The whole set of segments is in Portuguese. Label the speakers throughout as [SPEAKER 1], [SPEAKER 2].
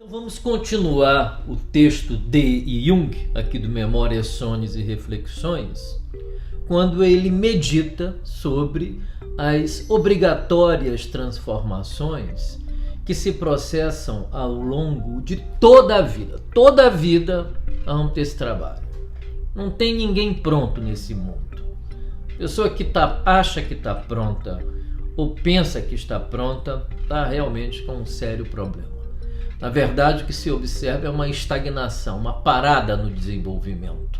[SPEAKER 1] Então vamos continuar o texto de Jung, aqui do Memórias, Sonhos e Reflexões, quando ele medita sobre as obrigatórias transformações que se processam ao longo de toda a vida. Toda a vida nós vamos ter esse trabalho. Não tem ninguém pronto nesse mundo. Pessoa que acha que está pronta ou pensa que está pronta, está realmente com um sério problema. Na verdade, o que se observa é uma estagnação, uma parada no desenvolvimento,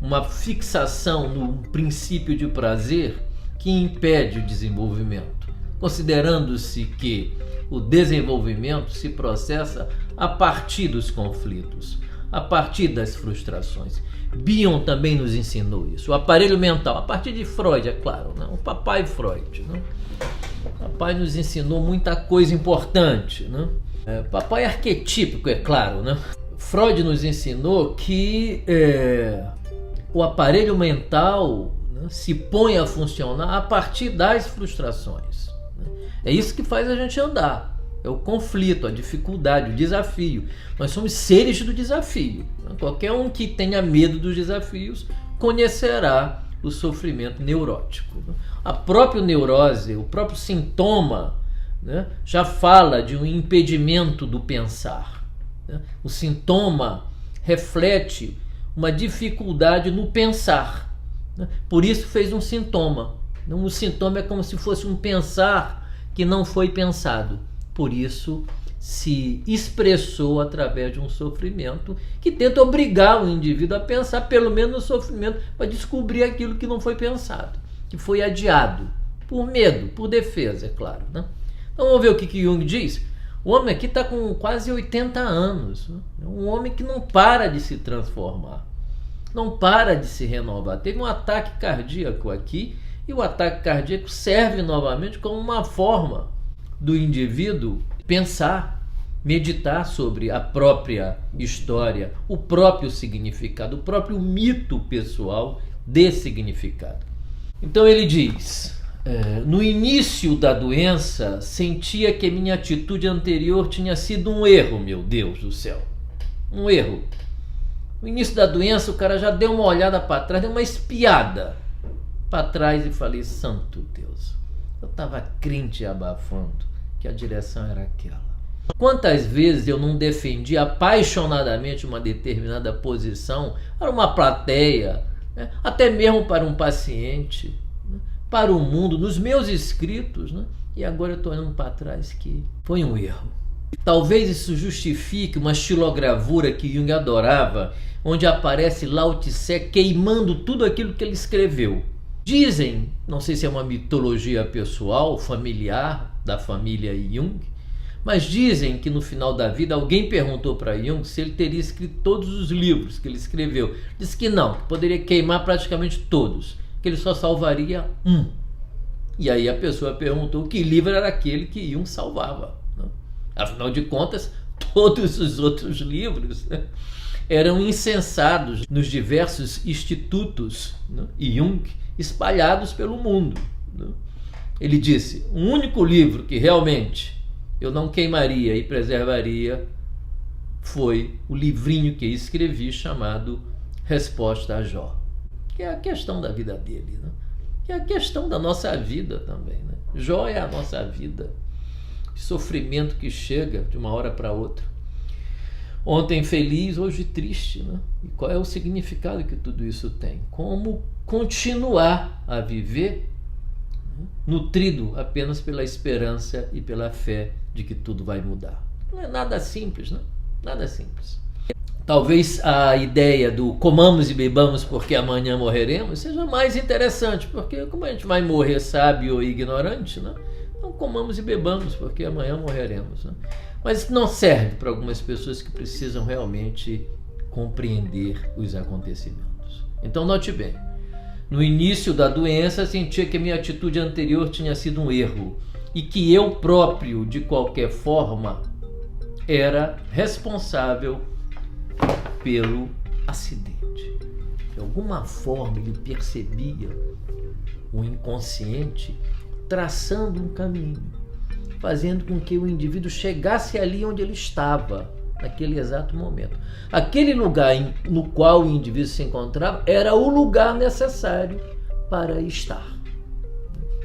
[SPEAKER 1] uma fixação no princípio de prazer que impede o desenvolvimento, considerando-se que o desenvolvimento se processa a partir dos conflitos, a partir das frustrações. Bion também nos ensinou isso. O aparelho mental, a partir de Freud, é claro, né? O papai Freud, né? O papai nos ensinou muita coisa importante, né? Papai arquetípico, é claro, né? Freud nos ensinou que o aparelho mental, né, se põe a funcionar a partir das frustrações. Né? É isso que faz a gente andar. É o conflito, a dificuldade, o desafio. Nós somos seres do desafio. Né? Qualquer um que tenha medo dos desafios conhecerá o sofrimento neurótico. Né? A própria neurose, o próprio sintoma, né, já fala de um impedimento do pensar. Né? O sintoma reflete uma dificuldade no pensar. Né? Por isso fez um sintoma. Então, o sintoma é como se fosse um pensar que não foi pensado. Por isso se expressou através de um sofrimento que tenta obrigar o indivíduo a pensar pelo menos no sofrimento para descobrir aquilo que não foi pensado, que foi adiado, por medo, por defesa, é claro, né? Então vamos ver o que Jung diz. O homem aqui está com quase 80 anos. É um homem que não para de se transformar. Não para de se renovar. Teve um ataque cardíaco aqui e o ataque cardíaco serve novamente como uma forma do indivíduo pensar, meditar sobre a própria história, o próprio significado, o próprio mito pessoal de significado. Então ele diz... no início da doença, sentia que minha atitude anterior tinha sido um erro, meu Deus do céu. Um erro. No início da doença, o cara já deu uma olhada para trás, deu uma espiada para trás e falei, santo Deus, eu estava crente e abafando que a direção era aquela. Quantas vezes eu não defendi apaixonadamente uma determinada posição para uma plateia, né? Até mesmo para um paciente, para o mundo, nos meus escritos, né? E agora eu estou olhando para trás que foi um erro. Talvez isso justifique uma estilogravura que Jung adorava, onde aparece Lao Tse queimando tudo aquilo que ele escreveu. Dizem, não sei se é uma mitologia pessoal, familiar, da família Jung, mas dizem que no final da vida alguém perguntou para Jung se ele teria escrito todos os livros que ele escreveu. Disse que não, que poderia queimar praticamente todos, que ele só salvaria um. E aí a pessoa perguntou que livro era aquele que Jung salvava, né? Afinal de contas, todos os outros livros, né, eram incensados nos diversos institutos, né, Jung espalhados pelo mundo, né? Ele disse, o único livro que realmente eu não queimaria e preservaria foi o livrinho que escrevi chamado Resposta a Jó, que é a questão da vida dele, né? Que é a questão da nossa vida também, né? Jó é a nossa vida, o sofrimento que chega de uma hora para outra. Ontem feliz, hoje triste, né? E qual é o significado que tudo isso tem? Como continuar a viver, né, nutrido apenas pela esperança e pela fé de que tudo vai mudar. Não é nada simples, né? Nada simples. Talvez a ideia do comamos e bebamos porque amanhã morreremos seja mais interessante, porque como a gente vai morrer sábio ou ignorante, né? Então comamos e bebamos porque amanhã morreremos, né? Mas isso não serve para algumas pessoas que precisam realmente compreender os acontecimentos. Então note bem, no início da doença sentia que a minha atitude anterior tinha sido um erro e que eu próprio, de qualquer forma, era responsável pelo acidente. De alguma forma ele percebia o inconsciente traçando um caminho, fazendo com que o indivíduo chegasse ali onde ele estava, naquele exato momento. Aquele lugar no qual o indivíduo se encontrava era o lugar necessário para estar.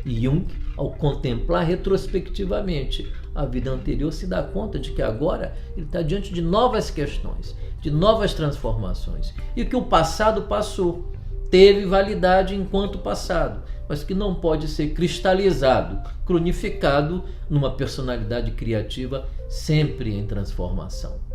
[SPEAKER 1] E Jung, ao contemplar retrospectivamente a vida anterior, se dá conta de que agora ele está diante de novas questões, de novas transformações. E que o passado passou, teve validade enquanto passado, mas que não pode ser cristalizado, cronificado numa personalidade criativa sempre em transformação.